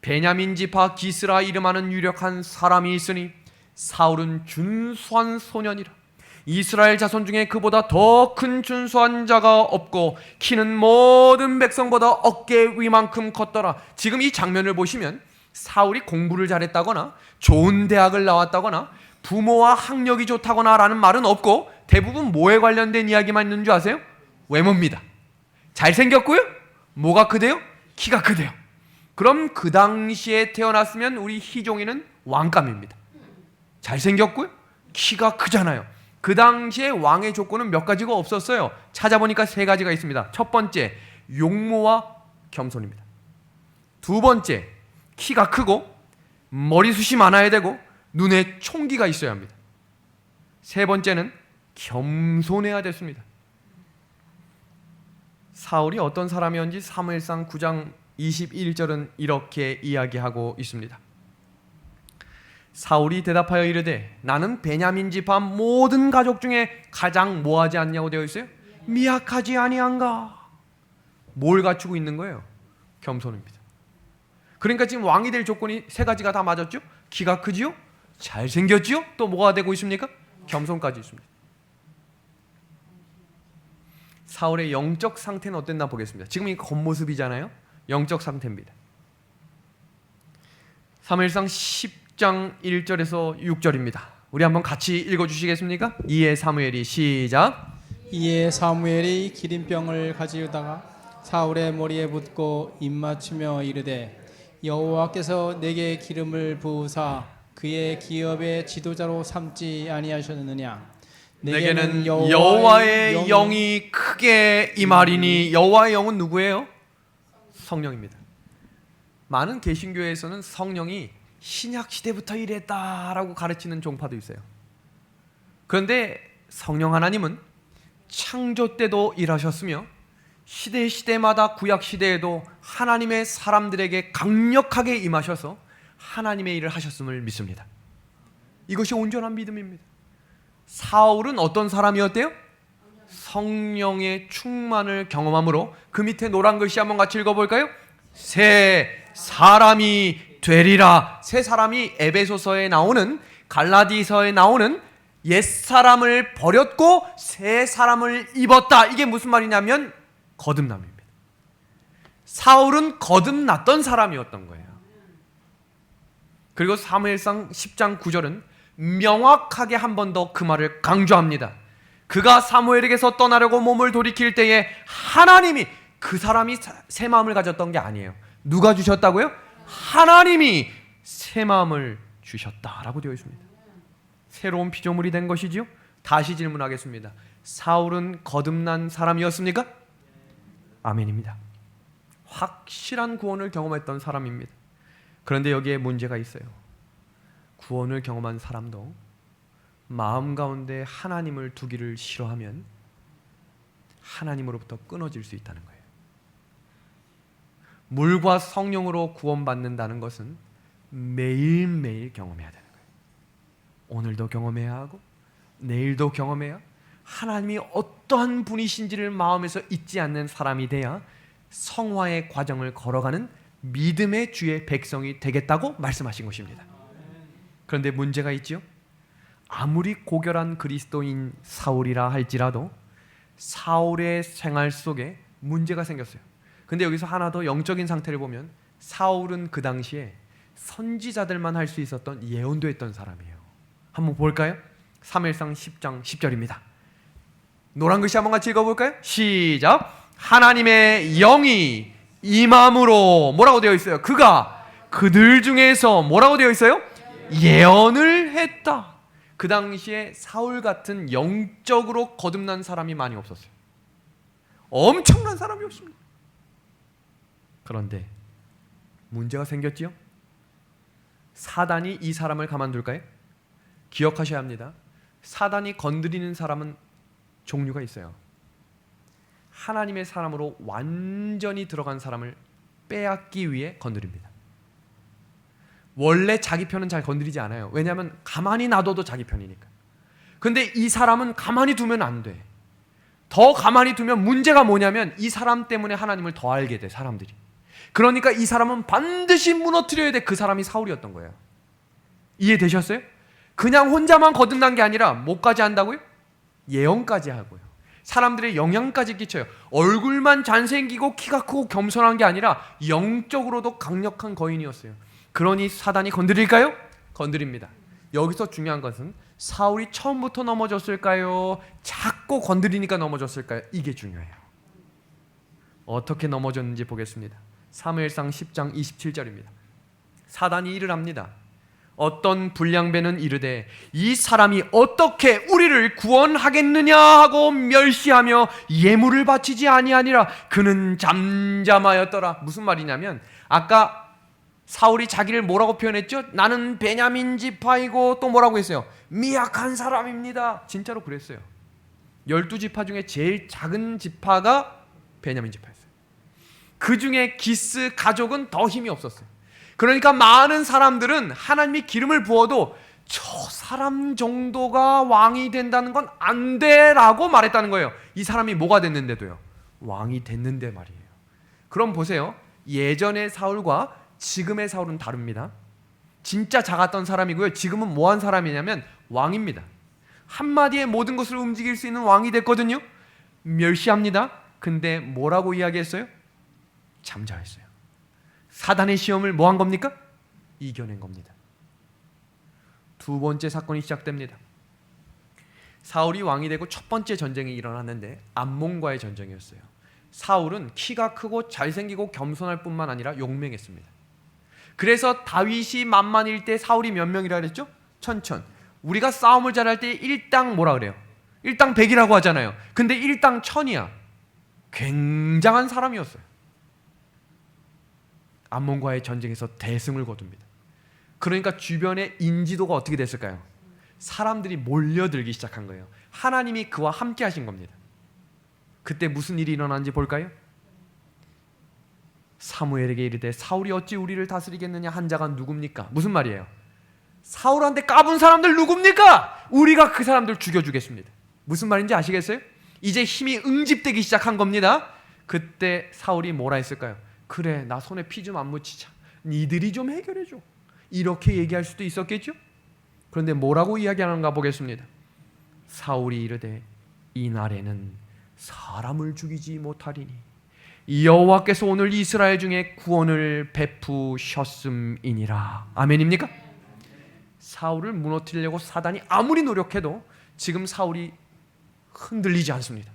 베냐민 지파 기스라 이름하는 유력한 사람이 있으니 사울은 준수한 소년이라. 이스라엘 자손 중에 그보다 더 큰 준수한 자가 없고 키는 모든 백성보다 어깨 위만큼 컸더라. 지금 이 장면을 보시면 사울이 공부를 잘했다거나 좋은 대학을 나왔다거나 부모와 학력이 좋다거나 라는 말은 없고 대부분 뭐에 관련된 이야기만 있는 줄 아세요? 외모입니다. 잘생겼고요. 뭐가 크대요? 키가 크대요. 그럼 그 당시에 태어났으면 우리 희종이는 왕감입니다. 잘생겼고요. 키가 크잖아요. 그 당시에 왕의 조건은 몇 가지가 없었어요. 찾아보니까 3가지가 있습니다. 첫 번째, 용모와 겸손입니다. 두 번째, 키가 크고 머리숱이 많아야 되고 눈에 총기가 있어야 합니다. 세 번째는 겸손해야 됐습니다. 사울이 어떤 사람이었는지 사무엘상 9장 21절은 이렇게 이야기하고 있습니다. 사울이 대답하여 이르되 나는 베냐민 지파 모든 가족 중에 가장 뭐하지 않냐고 되어 있어요? 미약하지 아니한가? 뭘 갖추고 있는 거예요? 겸손입니다. 그러니까 지금 왕이 될 조건이 3가지가 다 맞았죠? 키가 크지요? 잘생겼지요? 또 뭐가 되고 있습니까? 겸손까지 있습니다. 사울의 영적 상태는 어땠나 보겠습니다. 지금 이 겉모습이잖아요. 영적 상태입니다. 사무엘상 10장 1절에서 6절입니다. 우리 한번 같이 읽어주시겠습니까? 이에 사무엘이 시작. 이에 사무엘이 기름병을 가지우다가 사울의 머리에 붓고 입맞추며 이르되 여호와께서 내게 기름을 부으사 그의 기업의 지도자로 삼지 아니하셨느냐? 내게는 여호와의 영이 크게 임하리니. 여호와의 영은 누구예요? 성령입니다. 많은 개신교에서는 성령이 신약 시대부터 이랬다라고 가르치는 종파도 있어요. 그런데 성령 하나님은 창조 때도 일하셨으며 시대마다 구약 시대에도 하나님의 사람들에게 강력하게 임하셔서 하나님의 일을 하셨음을 믿습니다. 이것이 온전한 믿음입니다. 사울은 어떤 사람이었대요? 성령의 충만을 경험함으로 그 밑에 노란 글씨 한번 같이 읽어볼까요? 새 사람이 되리라. 새 사람이 에베소서에 나오는, 갈라디서에 나오는 옛사람을 버렸고 새 사람을 입었다. 이게 무슨 말이냐면 거듭남입니다. 사울은 거듭났던 사람이었던 거예요. 그리고 사무엘상 10장 9절은 명확하게 한 번 더 그 말을 강조합니다. 그가 사무엘에게서 떠나려고 몸을 돌이킬 때에 하나님이, 그 사람이 새 마음을 가졌던 게 아니에요. 누가 주셨다고요? 하나님이 새 마음을 주셨다라고 되어 있습니다. 새로운 피조물이 된 것이지요. 다시 질문하겠습니다. 사울은 거듭난 사람이었습니까? 아멘입니다. 확실한 구원을 경험했던 사람입니다. 그런데 여기에 문제가 있어요. 구원을 경험한 사람도 마음 가운데 하나님을 두기를 싫어하면 하나님으로부터 끊어질 수 있다는 거예요. 물과 성령으로 구원받는다는 것은 매일매일 경험해야 되는 거예요. 오늘도 경험해야 하고 내일도 경험해야, 하나님이 어떠한 분이신지를 마음에서 잊지 않는 사람이 돼야 성화의 과정을 걸어가는 믿음의 주의 백성이 되겠다고 말씀하신 것입니다. 그런데 문제가 있죠. 아무리 고결한 그리스도인 사울이라 할지라도 사울의 생활 속에 문제가 생겼어요. 근데 여기서 하나 더 영적인 상태를 보면 사울은 그 당시에 선지자들만 할 수 있었던 예언도 했던 사람이에요. 한번 볼까요? 사무엘상 10장 10절입니다. 노란 글씨 한번 같이 읽어볼까요? 시작. 하나님의 영이 임함으로 뭐라고 되어 있어요? 그가 그들 중에서 뭐라고 되어 있어요? 예언을 했다. 그 당시에 사울 같은 영적으로 거듭난 사람이 많이 없었어요. 엄청난 사람이었습니다. 그런데 문제가 생겼지요? 사단이 이 사람을 가만둘까요? 기억하셔야 합니다. 사단이 건드리는 사람은 종류가 있어요. 하나님의 사람으로 완전히 들어간 사람을 빼앗기 위해 건드립니다. 원래 자기 편은 잘 건드리지 않아요. 왜냐하면 가만히 놔둬도 자기 편이니까. 근데 이 사람은 가만히 두면 안 돼. 더 가만히 두면 문제가 뭐냐면 이 사람 때문에 하나님을 더 알게 돼, 사람들이. 그러니까 이 사람은 반드시 무너뜨려야 돼. 그 사람이 사울이었던 거예요. 이해되셨어요? 그냥 혼자만 거듭난 게 아니라 뭐까지 한다고요? 예언까지 하고요. 사람들의 영향까지 끼쳐요. 얼굴만 잘생기고 키가 크고 겸손한 게 아니라 영적으로도 강력한 거인이었어요. 그러니 사단이 건드릴까요? 건드립니다. 여기서 중요한 것은 사울이 처음부터 넘어졌을까요? 자꾸 건드리니까 넘어졌을까요? 이게 중요해요. 어떻게 넘어졌는지 보겠습니다. 사무엘상 10장 27절입니다. 사단이 일을 합니다. 어떤 불량배는 이르되 이 사람이 어떻게 우리를 구원하겠느냐 하고 멸시하며 예물을 바치지 아니하니라. 그는 잠잠하였더라. 무슨 말이냐면 아까 사울이 자기를 뭐라고 표현했죠? 나는 베냐민 지파이고 또 뭐라고 했어요? 미약한 사람입니다. 진짜로 그랬어요. 12지파 중에 제일 작은 지파가 베냐민 지파였어요. 그 중에 기스 가족은 더 힘이 없었어요. 그러니까 많은 사람들은 하나님이 기름을 부어도 저 사람 정도가 왕이 된다는 건 안 돼라고 말했다는 거예요. 이 사람이 뭐가 됐는데도요? 왕이 됐는데 말이에요. 그럼 보세요. 예전의 사울과 지금의 사울은 다릅니다. 진짜 작았던 사람이고요. 지금은 뭐한 사람이냐면 왕입니다. 한마디에 모든 것을 움직일 수 있는 왕이 됐거든요. 멸시합니다. 근데 뭐라고 이야기했어요? 잠잠했어요. 사단의 시험을 뭐 한 겁니까? 이겨낸 겁니다. 두 번째 사건이 시작됩니다. 사울이 왕이 되고 첫 번째 전쟁이 일어났는데 암몬과의 전쟁이었어요. 사울은 키가 크고 잘생기고 겸손할 뿐만 아니라 용맹했습니다. 그래서 다윗이 만만일 때 사울이 몇 명이라 그랬죠? 천천. 우리가 싸움을 잘할 때 일당 뭐라 그래요? 일당 100이라고 하잖아요. 근데 일당 1000이야. 굉장한 사람이었어요. 암몬과의 전쟁에서 대승을 거둡니다. 그러니까 주변의 인지도가 어떻게 됐을까요? 사람들이 몰려들기 시작한 거예요. 하나님이 그와 함께 하신 겁니다. 그때 무슨 일이 일어났는지 볼까요? 사무엘에게 이르되 사울이 어찌 우리를 다스리겠느냐 한 자가 누굽니까? 무슨 말이에요? 사울한테 까분 사람들 누굽니까? 우리가 그 사람들 죽여주겠습니다. 무슨 말인지 아시겠어요? 이제 힘이 응집되기 시작한 겁니다. 그때 사울이 뭐라 했을까요? 그래, 나 손에 피 좀 안 묻히자. 니들이 좀 해결해줘. 이렇게 얘기할 수도 있었겠죠? 그런데 뭐라고 이야기하는가 보겠습니다. 사울이 이르되 이날에는 사람을 죽이지 못하리니 여호와께서 오늘 이스라엘 중에 구원을 베푸셨음이니라. 아멘입니까? 사울을 무너뜨리려고 사단이 아무리 노력해도 지금 사울이 흔들리지 않습니다.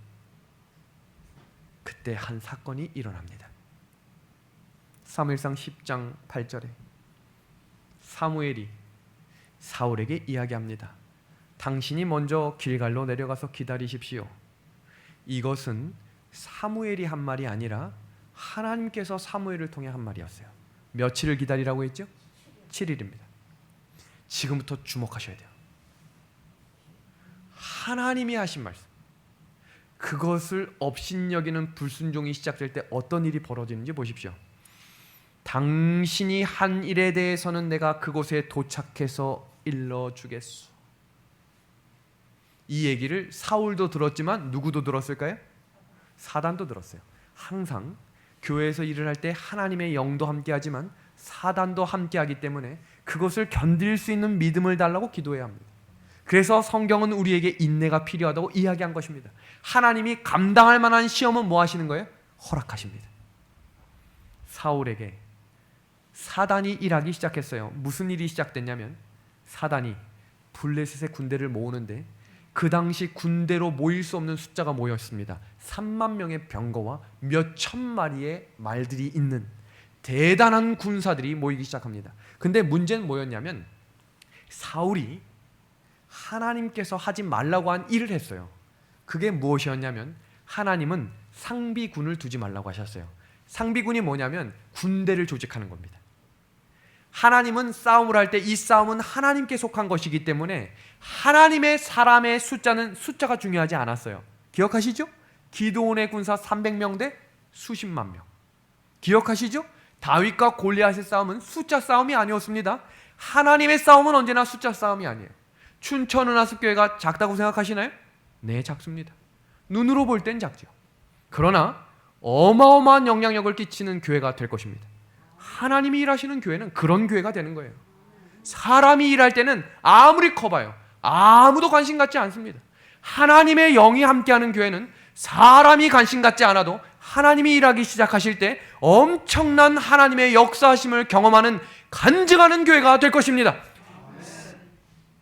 그때 한 사건이 일어납니다. 사무엘상 10장 8절에 사무엘이 사울에게 이야기합니다. 당신이 먼저 길갈로 내려가서 기다리십시오. 이것은 사무엘이 한 말이 아니라 하나님께서 사무엘을 통해 한 말이었어요. 며칠을 기다리라고 했죠? 7일입니다. 지금부터 주목하셔야 돼요. 하나님이 하신 말씀, 그것을 업신여기는 불순종이 시작될 때 어떤 일이 벌어지는지 보십시오. 당신이 한 일에 대해서는 내가 그곳에 도착해서 일러주겠소. 이 얘기를 사울도 들었지만 누구도 들었을까요? 사단도 들었어요. 항상 교회에서 일을 할 때 하나님의 영도 함께하지만 사단도 함께하기 때문에 그것을 견딜 수 있는 믿음을 달라고 기도해야 합니다. 그래서 성경은 우리에게 인내가 필요하다고 이야기한 것입니다. 하나님이 감당할 만한 시험은 뭐 하시는 거예요? 허락하십니다. 사울에게 사단이 일하기 시작했어요. 무슨 일이 시작됐냐면 사단이 블레셋의 군대를 모으는데 그 당시 군대로 모일 수 없는 숫자가 모였습니다. 3만 명의 병거와 몇 천 마리의 말들이 있는 대단한 군사들이 모이기 시작합니다. 근데 문제는 뭐였냐면 사울이 하나님께서 하지 말라고 한 일을 했어요. 그게 무엇이었냐면 하나님은 상비군을 두지 말라고 하셨어요. 상비군이 뭐냐면 군대를 조직하는 겁니다. 하나님은 싸움을 할 때 이 싸움은 하나님께 속한 것이기 때문에 하나님의 사람의 숫자가 중요하지 않았어요. 기억하시죠? 기드온의 군사 300명 대 수십만 명. 기억하시죠? 다윗과 골리앗의 싸움은 숫자 싸움이 아니었습니다. 하나님의 싸움은 언제나 숫자 싸움이 아니에요. 춘천은하습교회가 작다고 생각하시나요? 네, 작습니다. 눈으로 볼 땐 작죠. 그러나 어마어마한 영향력을 끼치는 교회가 될 것입니다. 하나님이 일하시는 교회는 그런 교회가 되는 거예요. 사람이 일할 때는 아무리 커봐요, 아무도 관심 갖지 않습니다. 하나님의 영이 함께하는 교회는 사람이 관심 갖지 않아도 하나님이 일하기 시작하실 때 엄청난 하나님의 역사하심을 경험하는 간증하는 교회가 될 것입니다.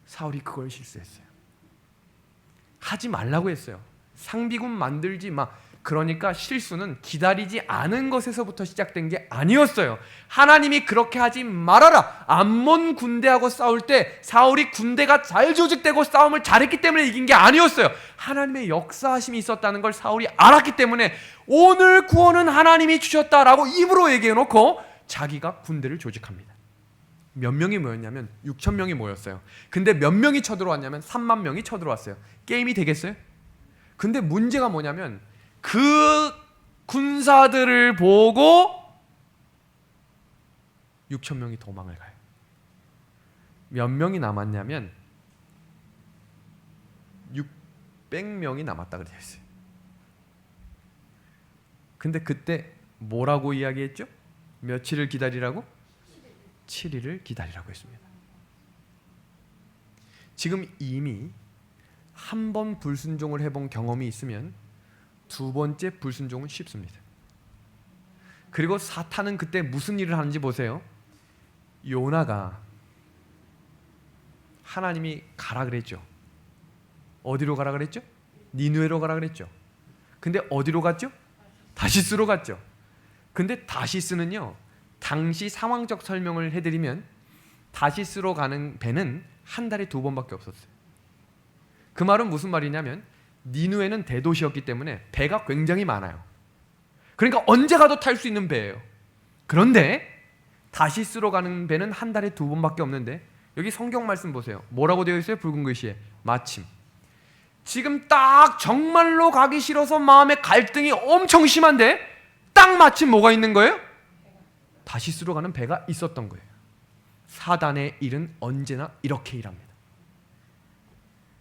사울이 그걸 실수했어요. 하지 말라고 했어요. 상비군 만들지 마. 그러니까 실수는 기다리지 않은 것에서부터 시작된 게 아니었어요. 하나님이 그렇게 하지 말아라. 암몬 군대하고 싸울 때 사울이 군대가 잘 조직되고 싸움을 잘했기 때문에 이긴 게 아니었어요. 하나님의 역사하심이 있었다는 걸 사울이 알았기 때문에 오늘 구원은 하나님이 주셨다라고 입으로 얘기해놓고 자기가 군대를 조직합니다. 몇 명이 모였냐면 6천 명이 모였어요. 근데 몇 명이 쳐들어왔냐면 3만 명이 쳐들어왔어요. 게임이 되겠어요? 근데 문제가 뭐냐면 그 군사들을 보고 6천 명이 도망을 가요. 몇 명이 남았냐면 600명이 남았다 그랬어요. 근데 그때 뭐라고 이야기했죠? 며칠을 기다리라고? 7일을 기다리라고 했습니다. 지금 이미 한 번 불순종을 해본 경험이 있으면 두 번째 불순종은 쉽습니다. 그리고 사탄은 그때 무슨 일을 하는지 보세요. 요나가 하나님이 가라 그랬죠. 어디로 가라 그랬죠? 니느웨로 가라 그랬죠. 근데 어디로 갔죠? 다시스로 갔죠. 근데 다시스는요, 당시 상황적 설명을 해드리면 다시스로 가는 배는 한 달에 2번밖에 없었어요. 그 말은 무슨 말이냐면 니느웨는 대도시였기 때문에 배가 굉장히 많아요. 그러니까 언제 가도 탈 수 있는 배예요. 그런데 다시스로 가는 배는 한 달에 2번밖에 없는데 여기 성경 말씀 보세요. 뭐라고 되어 있어요? 붉은 글씨에 마침. 지금 딱 정말로 가기 싫어서 마음의 갈등이 엄청 심한데 딱 마침 뭐가 있는 거예요? 다시스로 가는 배가 있었던 거예요. 사단의 일은 언제나 이렇게 일합니다.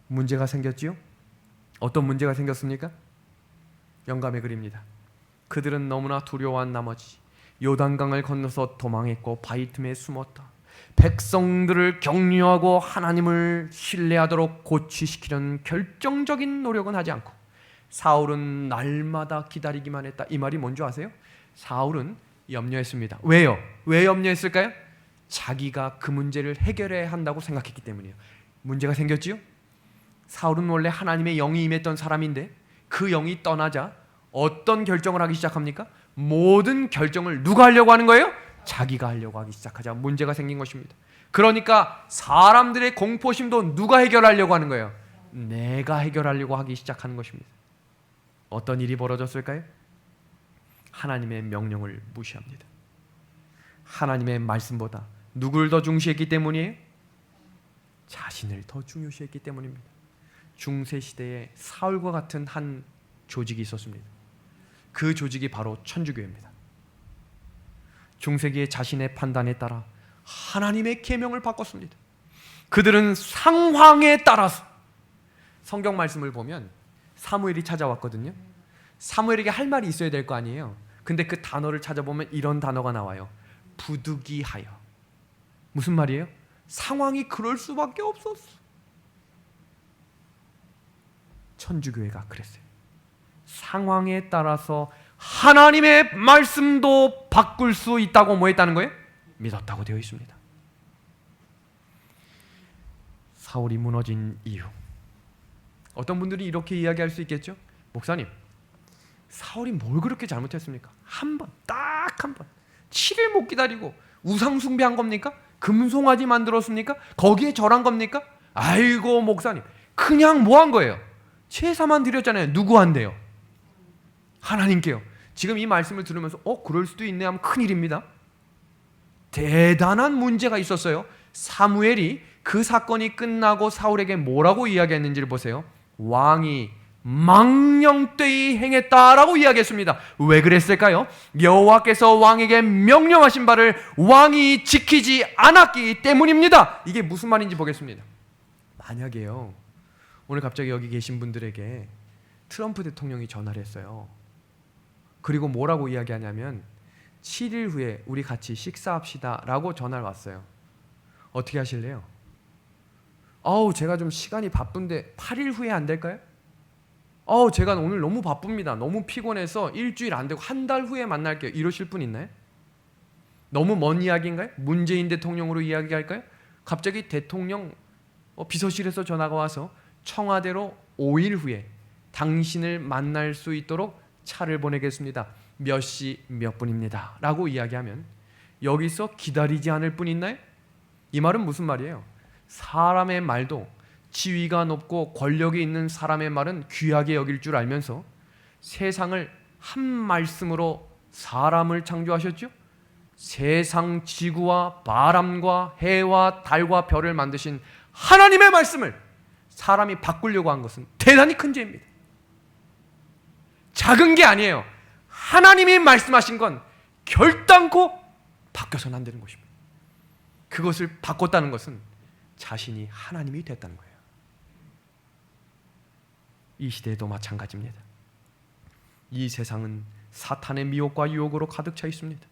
문제가 생겼지요? 어떤 문제가 생겼습니까? 영감의 글입니다. 그들은 너무나 두려워한 나머지 요단강을 건너서 도망했고 바위 틈에 숨었다. 백성들을 격려하고 하나님을 신뢰하도록 고취시키려는 결정적인 노력은 하지 않고 사울은 날마다 기다리기만 했다. 이 말이 뭔지 아세요? 사울은 염려했습니다. 왜요? 왜 염려했을까요? 자기가 그 문제를 해결해야 한다고 생각했기 때문이에요. 문제가 생겼지요? 사울은 원래 하나님의 영이 임했던 사람인데 그 영이 떠나자 어떤 결정을 하기 시작합니까? 모든 결정을 누가 하려고 하는 거예요? 자기가 하려고 하기 시작하자 문제가 생긴 것입니다. 그러니까 사람들의 공포심도 누가 해결하려고 하는 거예요? 내가 해결하려고 하기 시작하는 것입니다. 어떤 일이 벌어졌을까요? 하나님의 명령을 무시합니다. 하나님의 말씀보다 누굴 더 중시했기 때문이에요? 자신을 더 중요시했기 때문입니다. 중세시대에 사울과 같은 한 조직이 있었습니다. 그 조직이 바로 천주교입니다. 중세기에 자신의 판단에 따라 하나님의 계명을 바꿨습니다. 그들은 상황에 따라서 성경 말씀을 보면 사무엘이 찾아왔거든요. 사무엘에게 할 말이 있어야 될 거 아니에요. 근데 그 단어를 찾아보면 이런 단어가 나와요. 부득이하여. 무슨 말이에요? 상황이 그럴 수밖에 없었어. 천주교회가 그랬어요. 상황에 따라서 하나님의 말씀도 바꿀 수 있다고 뭐 했다는 거예요? 믿었다고 되어 있습니다. 사울이 무너진 이유. 어떤 분들이 이렇게 이야기할 수 있겠죠? 목사님, 사울이 뭘 그렇게 잘못했습니까? 한 번, 딱 한 번 7일 못 기다리고 우상 숭배한 겁니까? 금송아지 만들었습니까? 거기에 절한 겁니까? 아이고 목사님, 그냥 뭐 한 거예요? 제사만 드렸잖아요. 누구한테요? 하나님께요. 지금 이 말씀을 들으면서 그럴 수도 있네 하면 큰일입니다. 대단한 문제가 있었어요. 사무엘이 그 사건이 끝나고 사울에게 뭐라고 이야기했는지를 보세요. 왕이 망령되이 행했다라고 이야기했습니다. 왜 그랬을까요? 여호와께서 왕에게 명령하신 바를 왕이 지키지 않았기 때문입니다. 이게 무슨 말인지 보겠습니다. 만약에요, 오늘 갑자기 여기 계신 분들에게 트럼프 대통령이 전화를 했어요. 그리고 뭐라고 이야기하냐면 7일 후에 우리 같이 식사합시다 라고 전화를 왔어요. 어떻게 하실래요? 제가 좀 시간이 바쁜데 8일 후에 안 될까요? 제가 오늘 너무 바쁩니다. 너무 피곤해서 일주일 안 되고 한 달 후에 만날게요. 이러실 분 있나요? 너무 먼 이야기인가요? 문재인 대통령으로 이야기할까요? 갑자기 대통령 비서실에서 전화가 와서 청와대로 5일 후에 당신을 만날 수 있도록 차를 보내겠습니다. 몇 시 몇 분입니다. 라고 이야기하면 여기서 기다리지 않을 분 있나요? 이 말은 무슨 말이에요? 사람의 말도 지위가 높고 권력이 있는 사람의 말은 귀하게 여길 줄 알면서 세상을 한 말씀으로 사람을 창조하셨죠? 세상 지구와 바람과 해와 달과 별을 만드신 하나님의 말씀을 사람이 바꾸려고 한 것은 대단히 큰 죄입니다. 작은 게 아니에요. 하나님이 말씀하신 건 결단코 바뀌어서는 안 되는 것입니다. 그것을 바꿨다는 것은 자신이 하나님이 됐다는 거예요. 이 시대에도 마찬가지입니다. 이 세상은 사탄의 미혹과 유혹으로 가득 차 있습니다.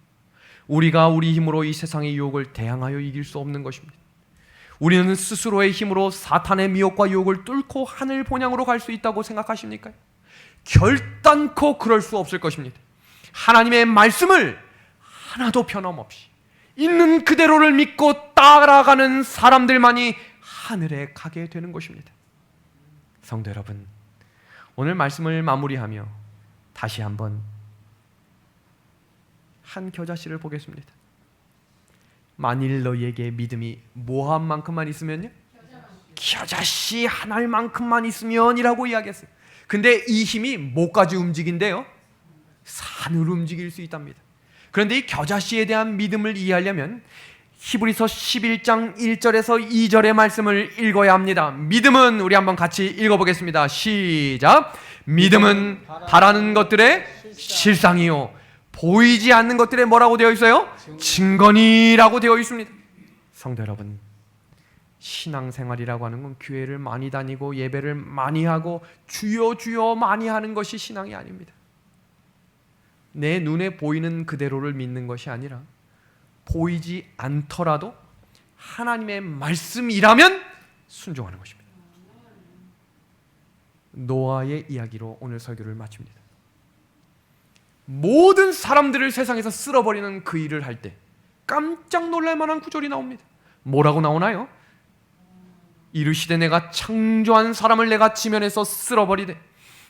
우리가 우리 힘으로 이 세상의 유혹을 대항하여 이길 수 없는 것입니다. 우리는 스스로의 힘으로 사탄의 미혹과 유혹을 뚫고 하늘 본향으로 갈 수 있다고 생각하십니까? 결단코 그럴 수 없을 것입니다. 하나님의 말씀을 하나도 변함없이 있는 그대로를 믿고 따라가는 사람들만이 하늘에 가게 되는 것입니다. 성도 여러분, 오늘 말씀을 마무리하며 다시 한번 한 겨자씨를 보겠습니다. 만일 너희에게 믿음이 모함만큼만 있으면요? 겨자씨 한 알만큼만 있으면이라고 이야기했어요. 근데 이 힘이 뭐까지 움직인대요? 산으로 움직일 수 있답니다. 그런데 이 겨자씨에 대한 믿음을 이해하려면 히브리서 11장 1절에서 2절의 말씀을 읽어야 합니다. 믿음은 우리 한번 같이 읽어보겠습니다. 시작. 믿음은 바라는 것들의 실상이요 보이지 않는 것들에 뭐라고 되어 있어요? 증거니라고 되어 있습니다. 성도 여러분, 신앙생활이라고 하는 건 교회를 많이 다니고 예배를 많이 하고 주여 주여 많이 하는 것이 신앙이 아닙니다. 내 눈에 보이는 그대로를 믿는 것이 아니라 보이지 않더라도 하나님의 말씀이라면 순종하는 것입니다. 노아의 이야기로 오늘 설교를 마칩니다. 모든 사람들을 세상에서 쓸어버리는 그 일을 할 때 깜짝 놀랄 만한 구절이 나옵니다. 뭐라고 나오나요? 이르시되 내가 창조한 사람을 내가 지면에서 쓸어버리되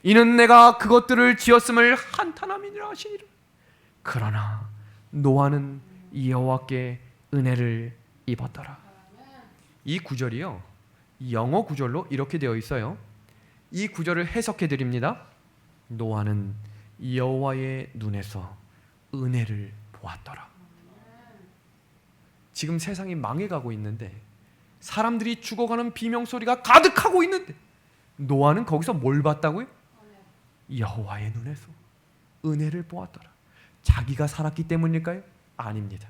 이는 내가 그것들을 지었음을 한탄함이니라 하시니라. 그러나 노아는 여호와께 은혜를 입었더라. 이 구절이요, 영어 구절로 이렇게 되어 있어요. 이 구절을 해석해 드립니다. 노아는 여호와의 눈에서 은혜를 보았더라. 지금 세상이 망해가고 있는데 사람들이 죽어가는 비명소리가 가득하고 있는데 노아는 거기서 뭘 봤다고요? 여호와의 눈에서 은혜를 보았더라. 자기가 살았기 때문일까요? 아닙니다.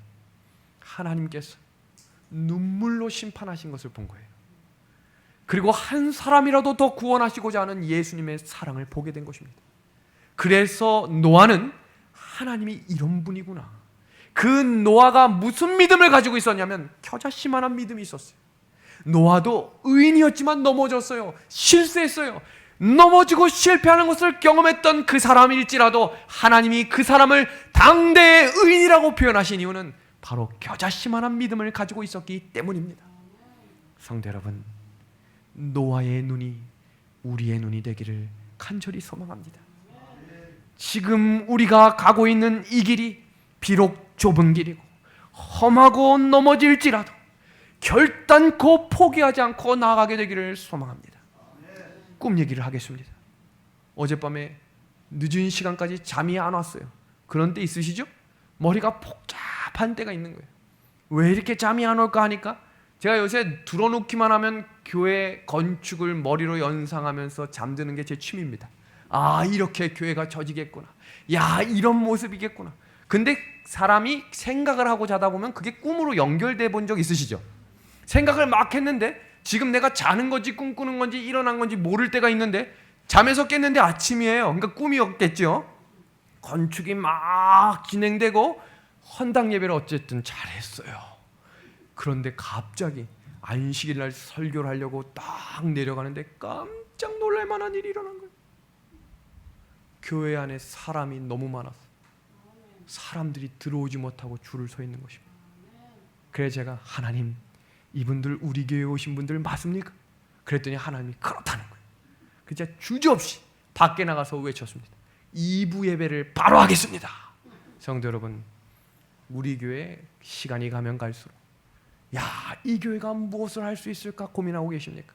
하나님께서 눈물로 심판하신 것을 본 거예요. 그리고 한 사람이라도 더 구원하시고자 하는 예수님의 사랑을 보게 된 것입니다. 그래서 노아는 하나님이 이런 분이구나. 그 노아가 무슨 믿음을 가지고 있었냐면 겨자씨만한 믿음이 있었어요. 노아도 의인이었지만 넘어졌어요. 실수했어요. 넘어지고 실패하는 것을 경험했던 그 사람일지라도 하나님이 그 사람을 당대의 의인이라고 표현하신 이유는 바로 겨자씨만한 믿음을 가지고 있었기 때문입니다. 성도 여러분, 노아의 눈이 우리의 눈이 되기를 간절히 소망합니다. 지금 우리가 가고 있는 이 길이 비록 좁은 길이고 험하고 넘어질지라도 결단코 포기하지 않고 나아가게 되기를 소망합니다. 꿈 얘기를 하겠습니다. 어젯밤에 늦은 시간까지 잠이 안 왔어요. 그런 때 있으시죠? 머리가 복잡한 때가 있는 거예요. 왜 이렇게 잠이 안 올까 하니까 제가 요새 들어놓기만 하면 교회 건축을 머리로 연상하면서 잠드는 게 제 취미입니다. 아, 이렇게 교회가 져지겠구나. 야, 이런 모습이겠구나. 근데 사람이 생각을 하고 자다 보면 그게 꿈으로 연결돼 본 적 있으시죠? 생각을 막 했는데 지금 내가 자는 건지 꿈꾸는 건지 일어난 건지 모를 때가 있는데 잠에서 깼는데 아침이에요. 그러니까 꿈이었겠죠. 건축이 막 진행되고 헌당 예배를 어쨌든 잘했어요. 그런데 갑자기 안식일 날 설교를 하려고 딱 내려가는데 깜짝 놀랄 만한 일이 일어난 거예요. 교회 안에 사람이 너무 많아서 사람들이 들어오지 못하고 줄을 서 있는 것입니다. 그래서 제가 하나님, 이분들 우리 교회에 오신 분들 맞습니까? 그랬더니 하나님이 그렇다는 거예요. 그래서 제가 주저없이 밖에 나가서 외쳤습니다. 2부 예배를 바로 하겠습니다. 성도 여러분, 우리 교회 시간이 가면 갈수록 이 교회가 무엇을 할 수 있을까 고민하고 계십니까?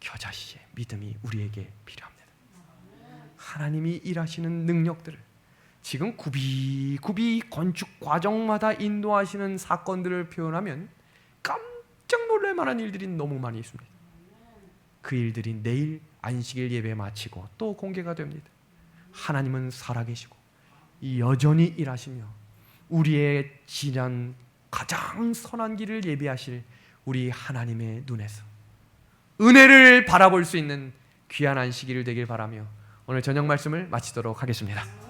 겨자씨의 믿음이 우리에게 필요합니다. 하나님이 일하시는 능력들을 지금 굽이굽이 건축 과정마다 인도하시는 사건들을 표현하면 깜짝 놀랄 만한 일들이 너무 많이 있습니다. 그 일들이 내일 안식일 예배 마치고 또 공개가 됩니다. 하나님은 살아계시고 여전히 일하시며 우리의 지난 가장 선한 길을 예비하실 우리 하나님의 눈에서 은혜를 바라볼 수 있는 귀한 안식일 되길 바라며 오늘 저녁 말씀을 마치도록 하겠습니다.